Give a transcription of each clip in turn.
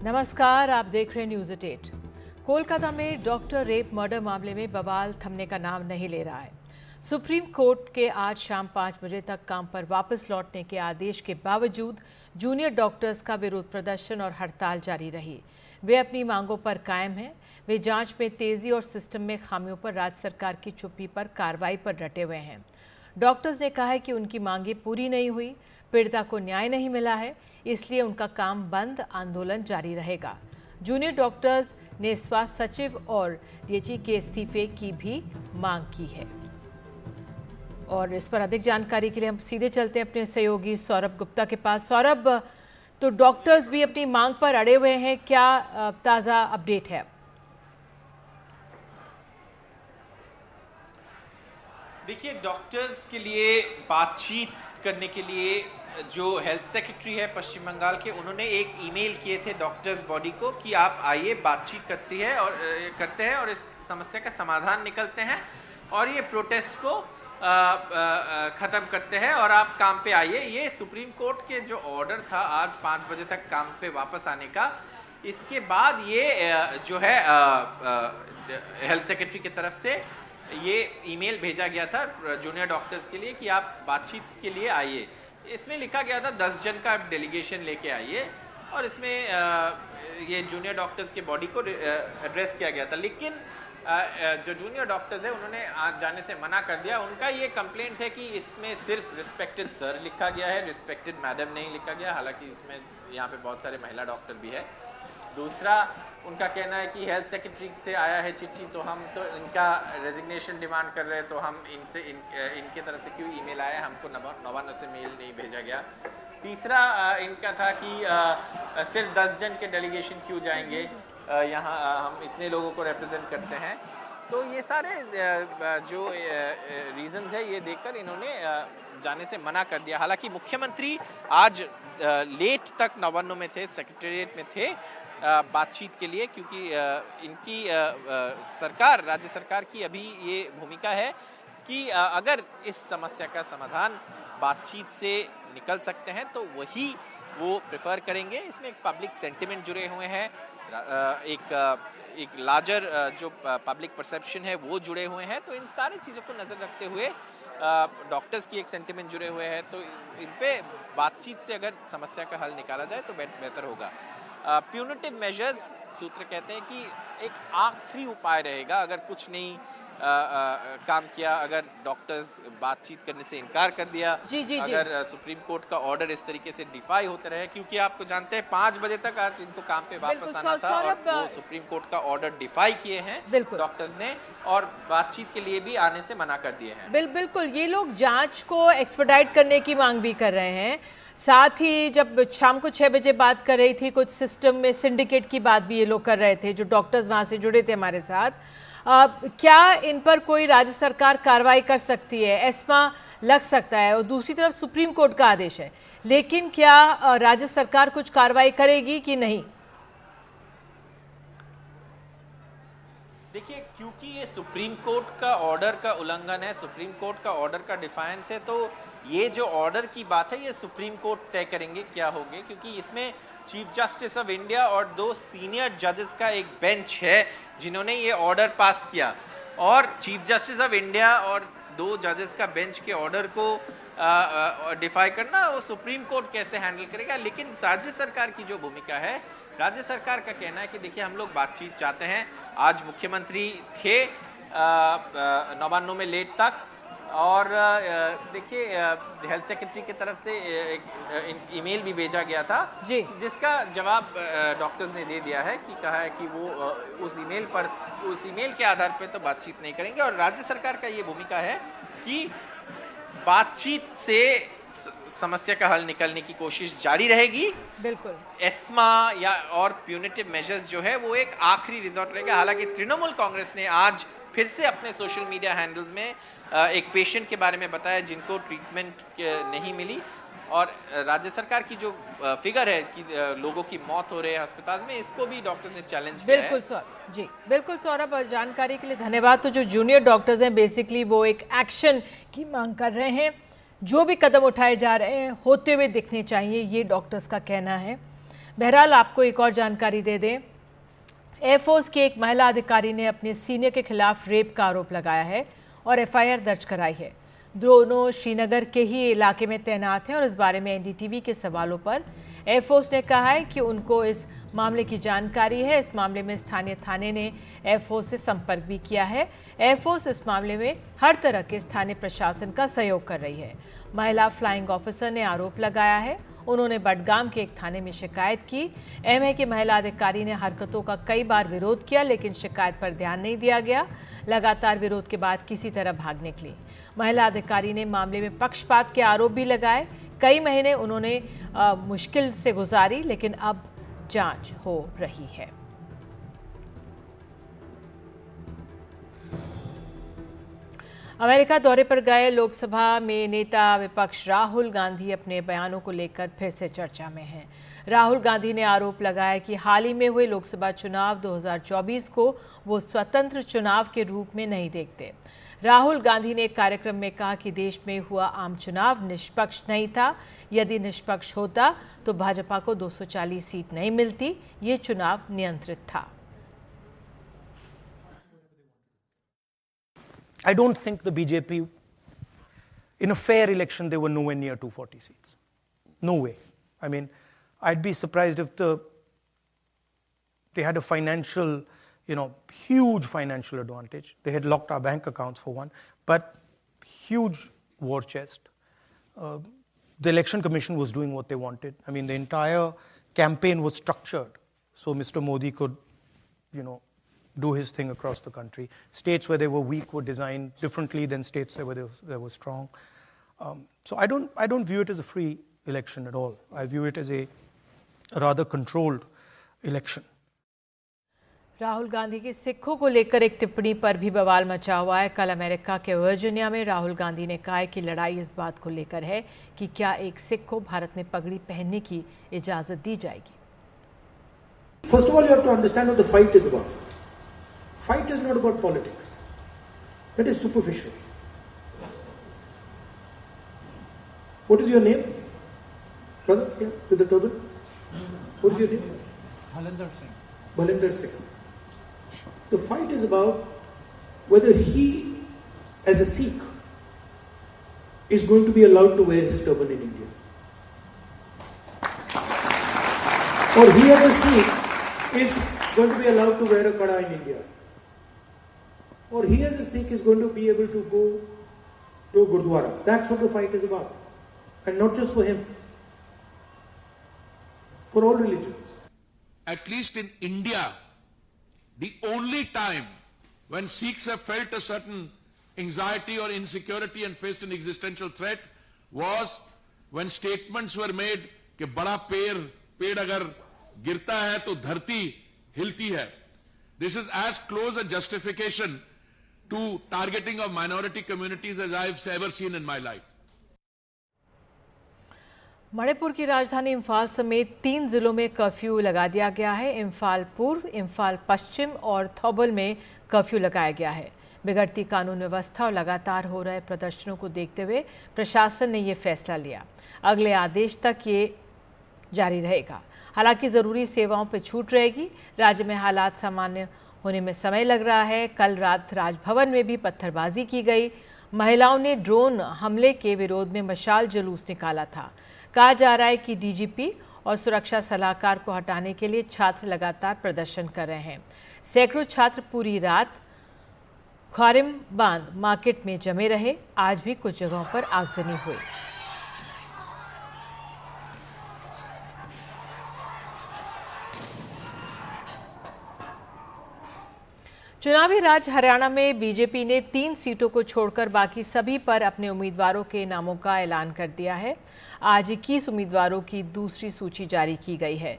नमस्कार, आप देख रहे हैं न्यूज़ 8। कोलकाता में डॉक्टर रेप मर्डर मामले में बवाल थमने का नाम नहीं ले रहा है। सुप्रीम कोर्ट के आज शाम 5 बजे तक काम पर वापस लौटने के आदेश के बावजूद जूनियर डॉक्टर्स का विरोध प्रदर्शन और हड़ताल जारी रही। वे अपनी मांगों पर कायम हैं। वे जांच में तेजी और सिस्टम में खामियों पर राज्य सरकार की चुप्पी पर कार्रवाई पर डटे हुए हैं। डॉक्टर्स ने कहा है कि उनकी मांगें पूरी नहीं हुई, पीड़िता को न्याय नहीं मिला है, इसलिए उनका काम बंद, आंदोलन जारी रहेगा। जूनियर डॉक्टर्स ने स्वास्थ्य सचिव और डीएचई के इस्तीफे की भी मांग की है। और इस पर अधिक जानकारी के लिए हम सीधे चलते हैं अपने सहयोगी सौरभ गुप्ता के पास। सौरभ, तो डॉक्टर्स भी अपनी मांग पर अड़े हुए हैं, क्या ताज़ा अपडेट है? देखिए, डॉक्टर्स के लिए बातचीत करने के लिए जो हेल्थ सेक्रेटरी है पश्चिम बंगाल के, उन्होंने एक ईमेल किए थे डॉक्टर्स बॉडी को कि आप आइए, बातचीत करते हैं और इस समस्या का समाधान निकलते हैं और ये प्रोटेस्ट को ख़त्म करते हैं और आप काम पे आइए। ये सुप्रीम कोर्ट के जो ऑर्डर था आज 5 बजे तक काम पे वापस आने का, इसके बाद ये जो है हेल्थ सेक्रेटरी की तरफ से ये ईमेल भेजा गया था जूनियर डॉक्टर्स के लिए कि आप बातचीत के लिए आइए। इसमें लिखा गया था 10 जन का डेलीगेशन लेके आइए और इसमें ये जूनियर डॉक्टर्स के बॉडी को एड्रेस किया गया था। लेकिन जो जूनियर डॉक्टर्स है उन्होंने आज जाने से मना कर दिया। उनका ये कंप्लेंट है कि इसमें सिर्फ रिस्पेक्टेड सर लिखा गया है, रिस्पेक्टेड मैडम नहीं लिखा गया, हालांकि इसमें यहाँ पे बहुत सारे महिला डॉक्टर भी है। दूसरा, उनका कहना है कि हेल्थ सेक्रेटरी से आया है चिट्ठी, तो हम तो इनका रेजिग्नेशन डिमांड कर रहे हैं, तो हम इनके तरफ से क्यों ईमेल आया, हमको नवान्न से मेल नहीं भेजा गया। तीसरा इनका था कि सिर्फ 10 जन के डेलीगेशन क्यों जाएंगे, यहाँ हम इतने लोगों को रिप्रेजेंट करते हैं। तो ये सारे जो रीजंस है ये देखकर इन्होंने जाने से मना कर दिया। हालांकि मुख्यमंत्री आज लेट तक नवान्न में थे, सेक्रेटेरिएट में थे बातचीत के लिए, क्योंकि इनकी सरकार, राज्य सरकार की अभी ये भूमिका है कि अगर इस समस्या का समाधान बातचीत से निकल सकते हैं तो वही वो प्रेफर करेंगे। इसमें एक पब्लिक सेंटिमेंट जुड़े हुए हैं, एक लार्जर जो पब्लिक परसेप्शन है वो जुड़े हुए हैं। तो इन सारी चीज़ों को नज़र रखते हुए डॉक्टर्स की एक सेंटिमेंट जुड़े हुए हैं, तो इन पे बातचीत से अगर समस्या का हल निकाला जाए तो बेहतर होगा। प्यूनिटिव मेजर्स सूत्र कहते हैं कि एक आखिरी उपाय रहेगा अगर कुछ नहीं काम किया, अगर डॉक्टर्स बातचीत करने से इनकार कर दिया, अगर सुप्रीम कोर्ट का ऑर्डर इस तरीके से डिफाई होते रहे, क्योंकि आपको जानते हैं 5 बजे तक आज इनको काम पे वापस आना था और वो सुप्रीम कोर्ट का ऑर्डर डिफाई किए हैं डॉक्टर्स ने और बातचीत के लिए भी आने से मना कर दिए हैं। बिल्कुल, ये लोग जांच को एक्सपेडाइट करने की मांग भी कर रहे हैं। साथ ही जब शाम को 6 बजे बात कर रही थी, कुछ सिस्टम में सिंडिकेट की बात भी ये लोग कर रहे थे, जो डॉक्टर्स वहाँ से जुड़े थे हमारे साथ। क्या इन पर कोई राज्य सरकार कार्रवाई कर सकती है? एस्मा लग सकता है और दूसरी तरफ सुप्रीम कोर्ट का आदेश है, लेकिन क्या राज्य सरकार कुछ कार्रवाई करेगी कि नहीं? देखिए, क्योंकि ये सुप्रीम कोर्ट का ऑर्डर का उल्लंघन है, सुप्रीम कोर्ट का ऑर्डर का डिफायंस है, तो ये जो ऑर्डर की बात है ये सुप्रीम कोर्ट तय करेंगे क्या होगे, क्योंकि इसमें चीफ जस्टिस ऑफ इंडिया और 2 सीनियर जजेस का एक बेंच है जिन्होंने ये ऑर्डर पास किया। और चीफ जस्टिस ऑफ इंडिया और 2 जजेस का बेंच के ऑर्डर को डिफाई करना वो सुप्रीम कोर्ट कैसे हैंडल करेगा। लेकिन राज्य सरकार की जो भूमिका है, राज्य सरकार का कहना है कि देखिए, हम लोग बातचीत चाहते हैं। आज मुख्यमंत्री थे नवान्न में लेट तक, और देखिए हेल्थ सेक्रेटरी की तरफ से एक ईमेल भी भेजा गया था जिसका जवाब डॉक्टर्स ने दे दिया है कि कहा है कि वो उस ईमेल के आधार पे तो बातचीत नहीं करेंगे। और राज्य सरकार का ये भूमिका है कि बातचीत से समस्या का हल निकलने की कोशिश जारी रहेगी। बिल्कुल, एस्मा या और प्यूनिटिव मेजर्स जो है वो एक आखिरी रिजॉर्ट रहेगा। हालांकि तृणमूल कांग्रेस ने आज फिर से अपने सोशल मीडिया हैंडल्स में एक पेशेंट के बारे में बताया जिनको ट्रीटमेंट नहीं मिली, और राज्य सरकार की जो फिगर है कि लोगों की मौत हो रही है अस्पताल में, इसको भी डॉक्टर्स ने चैलेंज किया है। बिल्कुल सौरभ जी, बिल्कुल सौरभ, जानकारी के लिए धन्यवाद। तो जो जूनियर डॉक्टर्स हैं बेसिकली वो एक एक्शन की मांग कर रहे हैं। जो भी कदम उठाए जा रहे हैं होते हुए दिखने चाहिए, ये डॉक्टर्स का कहना है। बहरहाल आपको एक और जानकारी दे दें, एयरफोर्स की एक महिला अधिकारी ने अपने सीनियर के खिलाफ रेप का आरोप लगाया है और एफआईआर दर्ज कराई है। दोनों श्रीनगर के ही इलाके में तैनात हैं और इस बारे में एनडीटीवी के सवालों पर एयरफोर्स ने कहा है कि उनको इस मामले की जानकारी है। इस मामले में स्थानीय थाने ने एयरफोर्स से संपर्क भी किया है। एयरफोर्स इस मामले में हर तरह के स्थानीय प्रशासन का सहयोग कर रही है। महिला फ्लाइंग ऑफिसर ने आरोप लगाया है। उन्होंने बडगाम के एक थाने में शिकायत की। अहम है कि महिला अधिकारी ने हरकतों का कई बार विरोध किया, लेकिन शिकायत पर ध्यान नहीं दिया गया। लगातार विरोध के बाद किसी तरह भाग निकली। महिला अधिकारी ने मामले में पक्षपात के आरोप भी लगाए। कई महीने उन्होंने मुश्किल से गुजारी, लेकिन अब जांच हो रही है। अमेरिका दौरे पर गए लोकसभा में नेता विपक्ष राहुल गांधी अपने बयानों को लेकर फिर से चर्चा में हैं। राहुल गांधी ने आरोप लगाया कि हाल ही में हुए लोकसभा चुनाव 2024 को वो स्वतंत्र चुनाव के रूप में नहीं देखते। राहुल गांधी ने एक कार्यक्रम में कहा कि देश में हुआ आम चुनाव निष्पक्ष नहीं था। यदि निष्पक्ष होता तो भाजपा को 240 सीट नहीं मिलती। ये चुनाव नियंत्रित था। I don't think the BJP, in a fair election, they were nowhere near 240 seats. No way. I mean, I'd be surprised if they had a financial, huge financial advantage. They had locked our bank accounts for one, but huge war chest. The election commission was doing what they wanted. I mean, the entire campaign was structured so Mr. Modi could, do his thing across the country. States where they were weak were designed differently than states where they were strong. So I don't view it as a free election at all. I view it as a rather controlled election. Rahul Gandhi की सिखों को लेकर एक टिप्पणी पर भी बवाल मचा हुआ है। कल अमेरिका के वर्जीनिया में राहुल गांधी ने कहा है कि लड़ाई इस बात को लेकर है कि क्या एक सिख को भारत में पगड़ी पहनने की इजाजत दी जाएगी। First of all, you have to understand what the fight is about. Fight is not about politics. That is superficial. What is your name? Brother, yeah, with the turban. What is your name? Bhalinder Singh. Bhalinder Singh. The fight is about whether he, as a Sikh, is going to be allowed to wear his turban in India. Or he, as a Sikh, is going to be allowed to wear a kada in India. Or he, as a Sikh, is going to be able to go to a Gurdwara. That's what the fight is about. And not just for him. For all religions. At least in India, the only time when Sikhs have felt a certain anxiety or insecurity and faced an existential threat was when statements were made कि बड़ा पेड़ अगर गिरता है तो धरती हिलती है. This is as close a justification to targeting of minority communities as I've ever seen in my life. Manipur की राजधानी इम्फाल समेत 3 जिलों में कर्फ्यू लगा दिया गया है। इम्फाल पूर्व, इम्फाल पश्चिम और थौबल में कर्फ्यू लगाया गया है। बिगड़ती कानून व्यवस्था और लगातार हो रहे प्रदर्शनों को देखते हुए प्रशासन ने ये फैसला लिया। अगले आदेश तक ये जारी रहेगा। हालांकि ज़रूरी सेवाओं पर छूट रहेगी। राज्य में हालात सामान्य होने में समय लग रहा है। कल रात राजभवन में भी पत्थरबाजी की गई। महिलाओं ने ड्रोन हमले के विरोध में मशाल जुलूस निकाला था। कहा जा रहा है कि डीजीपी और सुरक्षा सलाहकार को हटाने के लिए छात्र लगातार प्रदर्शन कर रहे हैं। सैकड़ों छात्र पूरी रात खारिम बांध मार्केट में जमे रहे। आज भी कुछ जगहों पर आगजनी हुई। चुनावी राज हरियाणा में बीजेपी ने 3 सीटों को छोड़कर बाकी सभी पर अपने उम्मीदवारों के नामों का ऐलान कर दिया है। आज 21 उम्मीदवारों की दूसरी सूची जारी की गई है।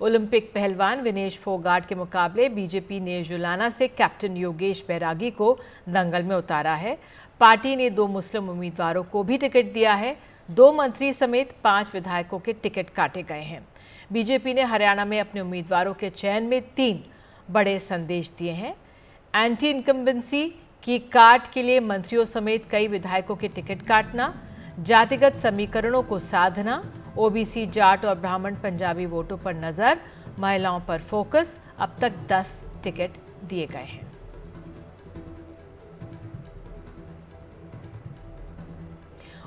ओलंपिक पहलवान विनेश फोगाट के मुकाबले बीजेपी ने जुलाना से कैप्टन योगेश बैरागी को दंगल में उतारा है। पार्टी ने 2 मुस्लिम उम्मीदवारों को भी टिकट दिया है। 2 मंत्री समेत 5 विधायकों के टिकट काटे गए हैं। बीजेपी ने हरियाणा में अपने उम्मीदवारों के चयन में 3 बड़े संदेश दिए हैं। एंटी इनकम्बेंसी की काट के लिए मंत्रियों समेत कई विधायकों के टिकट काटना, जातिगत समीकरणों को साधना ओबीसी, जाट और ब्राह्मण पंजाबी वोटों पर नजर, महिलाओं पर फोकस। अब तक 10 टिकट दिए गए हैं।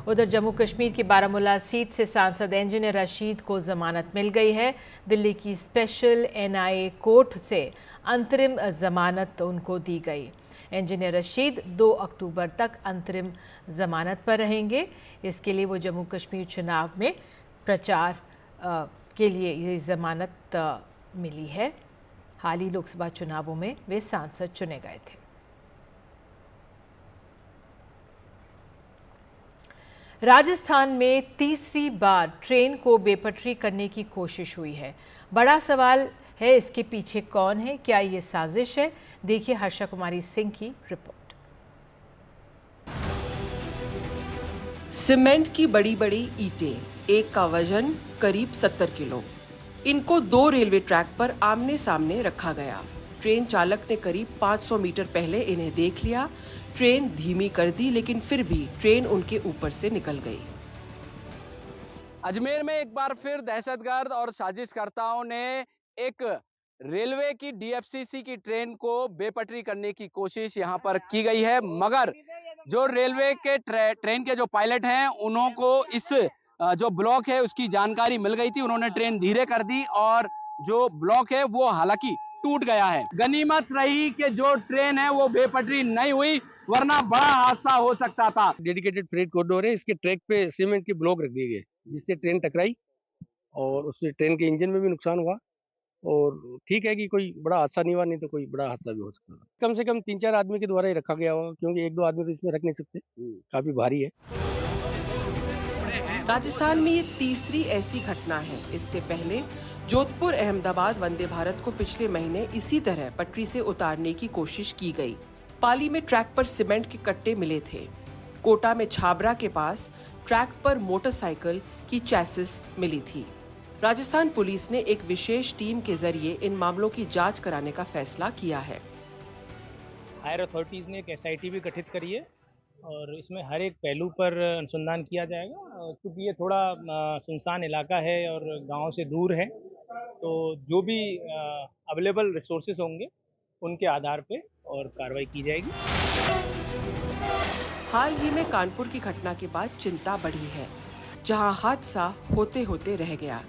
उधर जम्मू कश्मीर की बारामूला सीट से सांसद इंजीनियर रशीद को जमानत मिल गई है। दिल्ली की स्पेशल एनआईए कोर्ट से अंतरिम जमानत उनको दी गई। इंजीनियर रशीद 2 अक्टूबर तक अंतरिम जमानत पर रहेंगे। इसके लिए वो जम्मू कश्मीर चुनाव में प्रचार के लिए ये जमानत मिली है। हाल ही लोकसभा चुनावों में वे सांसद चुने गए थे। राजस्थान में तीसरी बार ट्रेन को बेपटरी करने की कोशिश हुई है। बड़ा सवाल है, इसके पीछे कौन है? क्या ये साजिश है? देखिए हर्षा कुमारी सिंह की रिपोर्ट। सीमेंट की बड़ी बड़ी ईंटें, एक का वजन करीब 70 किलो। इनको 2 रेलवे ट्रैक पर आमने सामने रखा गया। ट्रेन चालक ने करीब 500 मीटर पहले इन्हें देख लिया। ट्रेन धीमी कर दी, लेकिन फिर भी ट्रेन उनके ऊपर से निकल गई। अजमेर में एक बार फिर दहशतगर्द और साजिशकर्ताओं ने एक रेलवे की डीएफसीसी की ट्रेन को बेपटरी करने की कोशिश यहां पर की गई है, मगर जो रेलवे के ट्रेन के जो पायलट हैं उन्हों को इस जो ब्लॉक है उसकी जानकारी मिल गई थी। उन्होंने ट्रेन धीरे कर दी और जो ब्लॉक है वो हालांकि टूट गया है। गनीमत रही कि जो ट्रेन है वो बेपटरी नहीं हुई, वरना बड़ा हादसा हो सकता था। डेडिकेटेड फ्रेट कॉरिडोर है, इसके ट्रैक पे सीमेंट के ब्लॉक रख दिए गए जिससे ट्रेन टकराई और उससे ट्रेन के इंजन में भी नुकसान हुआ। और ठीक है कि कोई बड़ा हादसा नहीं हुआ, नहीं तो कोई बड़ा हादसा भी हो सकता था। कम से कम 3-4 आदमी के द्वारा ही रखा गया होगा, क्योंकि 1-2 आदमी तो इसमें रख नहीं सकते, काफी भारी है। राजस्थान में ये तीसरी ऐसी घटना है। इससे पहले जोधपुर अहमदाबाद वंदे भारत को पिछले महीने इसी तरह पटरी से उतारने की कोशिश की गई। पाली में ट्रैक पर सीमेंट के कट्टे मिले थे। कोटा में छाबरा के पास ट्रैक पर मोटरसाइकिल की चैसिस मिली थी। राजस्थान पुलिस ने एक विशेष टीम के जरिए इन मामलों की जांच कराने का फैसला किया है। हायर अथॉरिटीज़ ने एक एसआईटी भी गठित करी है और इसमें हर एक पहलू पर अनुसंधान किया जाएगा। क्योंकि ये थोड़ा सुनसान इलाका है और गांव से दूर है, तो जो भी अवेलेबल रिसोर्सेज होंगे उनके आधार पे और कार्रवाई की जाएगी। हाल ही में कानपुर की घटना के बाद चिंता बढ़ी है, जहां हादसा होते होते रह गया।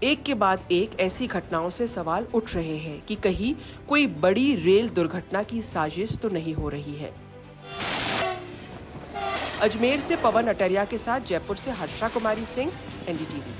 एक के बाद एक ऐसी घटनाओं से सवाल उठ रहे हैं कि कहीं कोई बड़ी रेल दुर्घटना की साजिश तो नहीं हो रही है। अजमेर से पवन अटरिया के साथ जयपुर से हर्षा कुमारी सिंह, एनडीटीवी।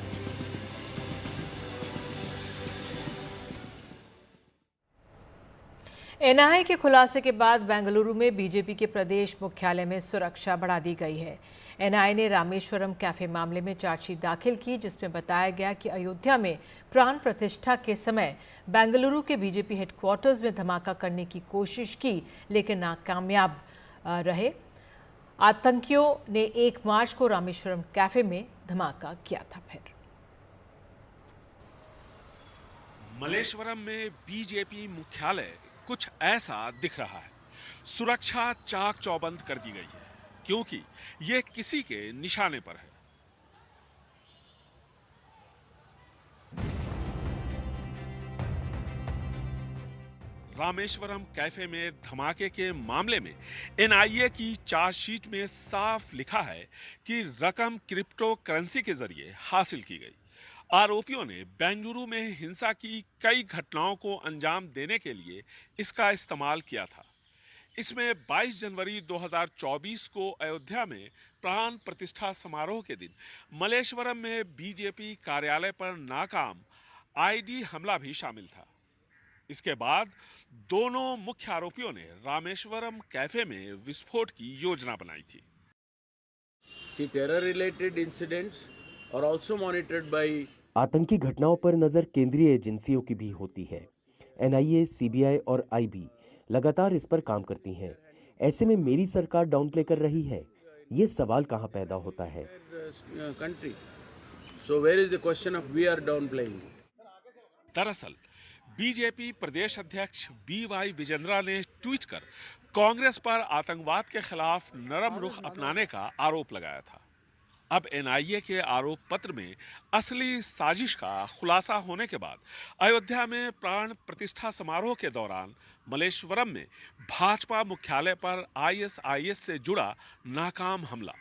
एनआईए के खुलासे के बाद बेंगलुरु में बीजेपी के प्रदेश मुख्यालय में सुरक्षा बढ़ा दी गई है। एनआईए ने रामेश्वरम कैफे मामले में चार्जशीट दाखिल की, जिसमें बताया गया कि अयोध्या में प्राण प्रतिष्ठा के समय बेंगलुरु के बीजेपी हेडक्वार्टर्स में धमाका करने की कोशिश की, लेकिन नाकामयाब रहे। आतंकियों ने 1 मार्च को रामेश्वरम कैफे में धमाका किया था। फिर मलेश्वरम में बीजेपी मुख्यालय कुछ ऐसा दिख रहा है। सुरक्षा चाक चौबंद कर दी गई है, क्योंकि ये किसी के निशाने पर है। रामेश्वरम कैफे में धमाके के मामले में एनआईए की चार्जशीट में साफ लिखा है कि रकम क्रिप्टो करेंसी के जरिए हासिल की गई। आरोपियों ने बेंगलुरु में हिंसा की कई घटनाओं को अंजाम देने के लिए इसका इस्तेमाल किया था। इसमें 22 जनवरी 2024 को अयोध्या में प्राण प्रतिष्ठा समारोह के दिन मलेश्वरम में बीजेपी कार्यालय पर नाकाम आईडी हमला भी शामिल था। इसके बाद दोनों मुख्य आरोपियों ने रामेश्वरम कैफे में विस्फोट की योजना बनाई थी। टेरर रिलेटेड इंसिडेंट्स और आल्सो मॉनिटर्ड बाय आतंकी घटनाओं पर नजर केंद्रीय एजेंसियों की भी होती है। एनआईए, सीबीआई और आईबी लगातार इस पर काम करती हैं। ऐसे में मेरी सरकार डाउन प्ले कर रही है, ये सवाल कहां पैदा होता है? Country, so where is the question of we are downplaying? दरअसल बीजेपी प्रदेश अध्यक्ष बीवाई विजेंद्रा ने ट्वीट कर कांग्रेस पर आतंकवाद के खिलाफ नरम रुख अपनाने का आरोप लगाया था। अब एनआईए के आरोप पत्र में असली साजिश का खुलासा होने के बाद अयोध्या में प्राण प्रतिष्ठा समारोह के दौरान मलेश्वरम में भाजपा मुख्यालय पर आईएसआईएस से जुड़ा नाकाम हमला,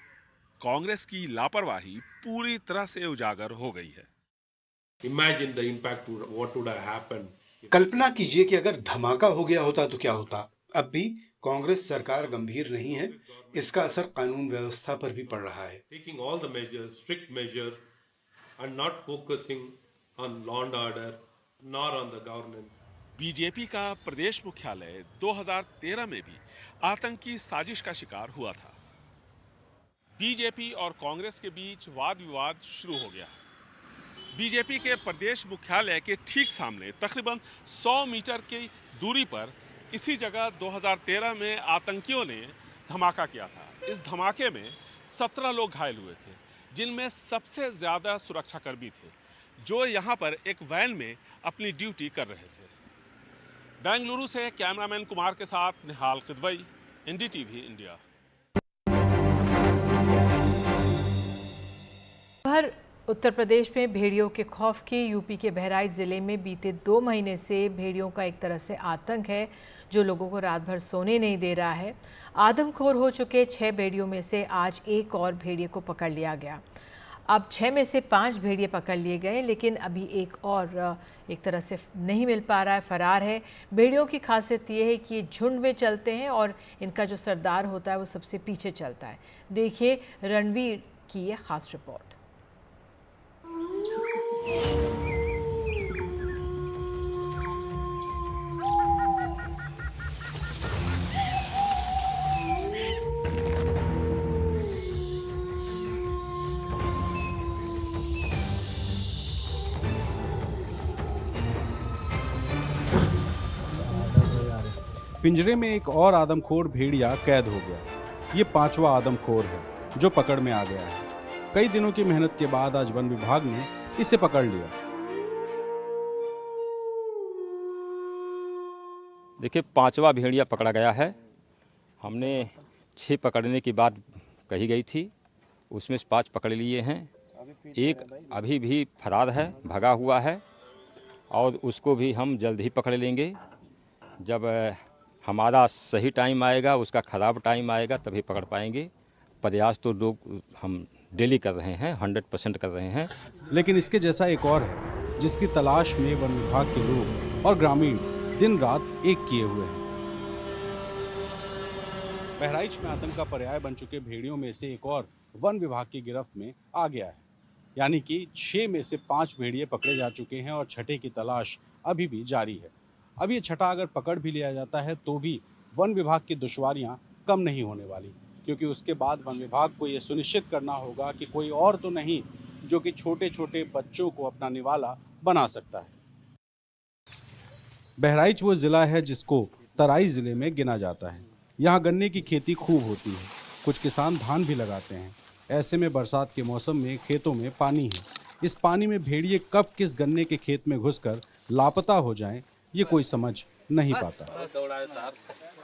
कांग्रेस की लापरवाही पूरी तरह से उजागर हो गई है। Imagine the impact, what would have happened. कल्पना कीजिए कि अगर धमाका हो गया होता तो क्या होता। अब भी कांग्रेस सरकार गंभीर नहीं है, इसका असर कानून व्यवस्था पर भी पड़ रहा है। Taking all the measures, strict measures, and not focusing on law and order, nor on the governance. BJP का प्रदेश मुख्यालय 2013 में भी आतंकी साजिश का शिकार हुआ था। बीजेपी और कांग्रेस के बीच वाद विवाद शुरू हो गया। बीजेपी के प्रदेश मुख्यालय के ठीक सामने तकरीबन 100 मीटर की दूरी पर इसी जगह 2013 में आतंकियों ने धमाका किया था। इस धमाके में 17 लोग घायल हुए थे, जिनमें सबसे ज्यादा सुरक्षाकर्मी थे, जो यहां पर एक वैन में अपनी ड्यूटी कर रहे थे। बेंगलुरु से कैमरामैन कुमार के साथ निहाल किदवई, एनडीटीवी इंडिया। उत्तर प्रदेश में भेड़ियों के खौफ की यूपी के बहराइच जिले में बीते 2 महीने से भेड़ियों का एक तरह से आतंक है, जो लोगों को रात भर सोने नहीं दे रहा है। आदमखोर हो चुके 6 भेड़ियों में से आज एक और भेड़िए को पकड़ लिया गया। अब 6 में से 5 भेड़िए पकड़ लिए गए, लेकिन अभी एक और एक तरह से नहीं मिल पा रहा है, फरार है। भेड़ियों की खासियत ये है कि ये झुंड में चलते हैं और इनका जो सरदार होता है वो सबसे पीछे चलता है। देखिए रणवीर की ये खास रिपोर्ट। पिंजरे में एक और आदमखोर भेड़िया कैद हो गया। ये 5वां आदमखोर है जो पकड़ में आ गया है। कई दिनों की मेहनत के बाद आज वन विभाग ने इसे पकड़ लिया। देखिए 5वां भेड़िया पकड़ा गया है। हमने 6 पकड़ने की बात कही गई थी, उसमें से 5 पकड़ लिए हैं। एक अभी भी फरार है, भगा हुआ है, और उसको भी हम जल्द ही पकड़ लेंगे। जब हमारा सही टाइम आएगा, उसका ख़राब टाइम आएगा, तभी पकड़ पाएंगे। प्रयास तो लोग हम डेली कर रहे हैं, 100% कर रहे हैं। लेकिन इसके जैसा एक और है जिसकी तलाश में वन विभाग के लोग और ग्रामीण दिन रात एक किए हुए हैं। बहराइच में आतंक का पर्याय बन चुके भेड़ियों में से एक और वन विभाग की गिरफ्त में आ गया है। यानी कि 6 में से 5 भेड़िए पकड़े जा चुके हैं और छठे की तलाश अभी भी जारी है। अब ये छठा अगर पकड़ भी लिया जाता है तो भी वन विभाग की दुश्वारियां कम नहीं होने वाली, क्योंकि उसके बाद वन विभाग को ये सुनिश्चित करना होगा कि कोई और तो नहीं जो कि छोटे छोटे बच्चों को अपना निवाला बना सकता है। बहराइच वो ज़िला है जिसको तराई ज़िले में गिना जाता है। यहाँ गन्ने की खेती खूब होती है, कुछ किसान धान भी लगाते हैं। ऐसे में बरसात के मौसम में खेतों में पानी है। इस पानी में भेड़िए कब किस गन्ने के खेत में घुसकर लापता हो जाएं, ये कोई समझ नहीं पाता।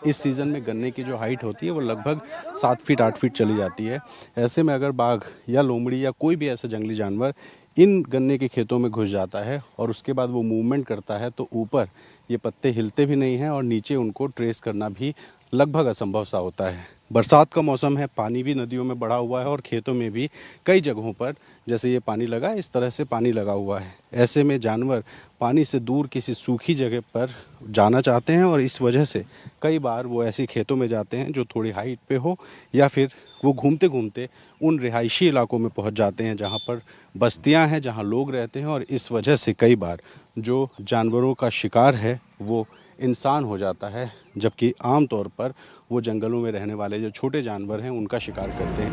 इस सीज़न में गन्ने की जो हाइट होती है वो लगभग 7 फीट 8 फीट चली जाती है। ऐसे में अगर बाघ या लोमड़ी या कोई भी ऐसा जंगली जानवर इन गन्ने के खेतों में घुस जाता है और उसके बाद वो मूवमेंट करता है, तो ऊपर ये पत्ते हिलते भी नहीं हैं और नीचे उनको ट्रेस करना भी लगभग असंभव सा होता है। बरसात का मौसम है, पानी भी नदियों में बढ़ा हुआ है और खेतों में भी कई जगहों पर जैसे ये पानी लगा, इस तरह से पानी लगा हुआ है। ऐसे में जानवर पानी से दूर किसी सूखी जगह पर जाना चाहते हैं और इस वजह से कई बार वो ऐसे खेतों में जाते हैं जो थोड़ी हाइट पे हो, या फिर वो घूमते घूमते उन रिहायशी इलाकों में पहुंच जाते हैं जहां पर बस्तियां हैं, जहां लोग रहते हैं, और इस वजह से कई बार जो जानवरों का शिकार है वो इंसान हो जाता है, जबकि आम तौर पर वो जंगलों में रहने वाले जो छोटे जानवर हैं उनका शिकार करते हैं।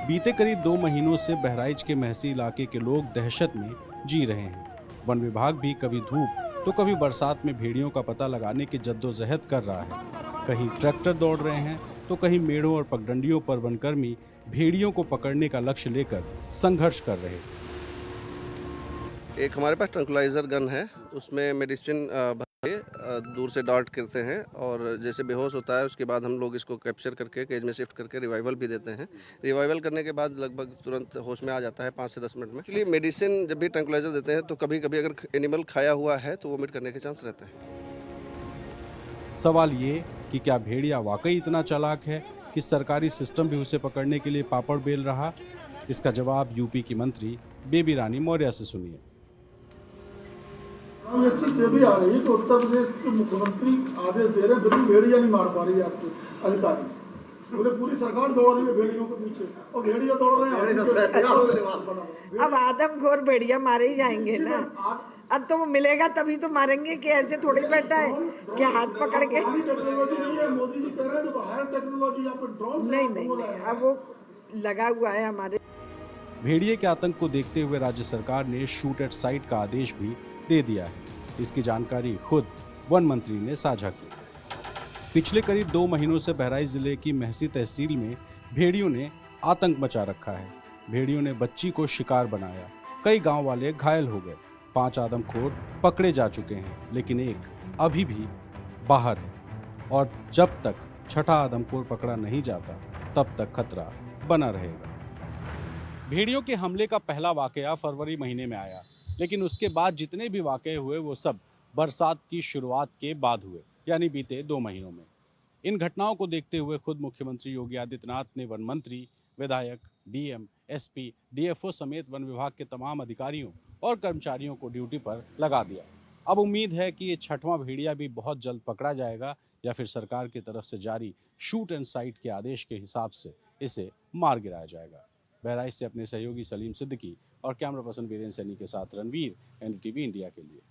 बीते करीब 2 महीनों से बहराइच के महसी इलाके के लोग दहशत में जी रहे हैं। वन विभाग भी कभी धूप तो कभी बरसात में भेड़ियों का पता लगाने की जद्दोजहद कर रहा है। कहीं ट्रैक्टर दौड़ रहे हैं तो कहीं मेढ़ों और पगडंडियों पर वनकर्मी भेड़ियों को पकड़ने का लक्ष्य लेकर संघर्ष कर रहे हैं। एक हमारे पास ट्रैंकुलाइजर गन है, उसमें मेडिसिन दूर से डार्ट करते हैं और जैसे बेहोश होता है उसके बाद हम लोग इसको कैप्चर करके केज में शिफ्ट करके रिवाइवल भी देते हैं। रिवाइवल करने के बाद लगभग तुरंत होश में आ जाता है 5 से 10 मिनट में। एक्चुअली मेडिसिन जब भी ट्रैंक्विलाइजर देते हैं तो कभी कभी अगर एनिमल खाया हुआ है तो वोमिट करने के चांस रहते हैं। सवाल ये कि क्या भेड़िया वाकई इतना चालाक है कि सरकारी सिस्टम भी उसे पकड़ने के लिए पापड़ बेल रहा? इसका जवाब यूपी की मंत्री बेबी रानी मौर्य से सुनिए। ये चीज ये भी आ रही है कि उत्तर प्रदेश के मुख्यमंत्री आदेश दे रहे हैं, बिल्कुल भेड़िया नहीं मार पा रही है आपके अधिकारी, बोले पूरी सरकार दौड़ रही है भेड़ियों के पीछे और भेड़िया दौड़ रहे हैं। अब आदमखोर भेड़िया मारे ही जाएंगे ना, अब तो वो मिलेगा तभी तो मारेंगे कि ऐसे थोड़ी बैठा है कि हाथ पकड़ के। टेक्नोलॉजी नहीं है, मोदी जी कह रहे हैं हायर टेक्नोलॉजी यहाँ पे ड्रोन नहीं, अब वो लगा हुआ है हमारे। भेड़िए के आतंक को देखते हुए राज्य सरकार ने शूट एट साइट का आदेश भी दे दिया है। इसकी जानकारी खुद वन मंत्री ने साझा की। पिछले करीब 2 महीनों से बहराइच जिले की महसी तहसील में भेड़ियों ने आतंक मचा रखा है। भेड़ियों ने बच्ची को शिकार बनाया, कई गांव वाले घायल हो गए। 5 आदमखोर पकड़े जा चुके हैं, लेकिन एक अभी भी बाहर है और जब तक छठा आदमखोर पकड़ा नहीं जाता तब तक खतरा बना रहेगा। भेड़ियों के हमले का पहला वाकया फरवरी महीने में आया, लेकिन उसके बाद जितने भी वाकये हुए वो सब बरसात की शुरुआत के बाद हुए, यानी बीते 2 महीनों में। इन घटनाओं को देखते हुए खुद मुख्यमंत्री योगी आदित्यनाथ ने वन मंत्री, विधायक, डीएम, एसपी, डीएफओ समेत वन विभाग के तमाम अधिकारियों और कर्मचारियों को ड्यूटी पर लगा दिया। अब उम्मीद है कि ये छठवां भेड़िया भी बहुत जल्द पकड़ा जाएगा या फिर सरकार की तरफ से जारी शूट एंड साइट के आदेश के हिसाब से इसे मार गिराया जाएगा। बहराइच से अपने सहयोगी सलीम सिद्दीकी और कैमरा पर्सन वीरेंद्र सैनी के साथ रणवीर, एनडीटीवी इंडिया के लिए।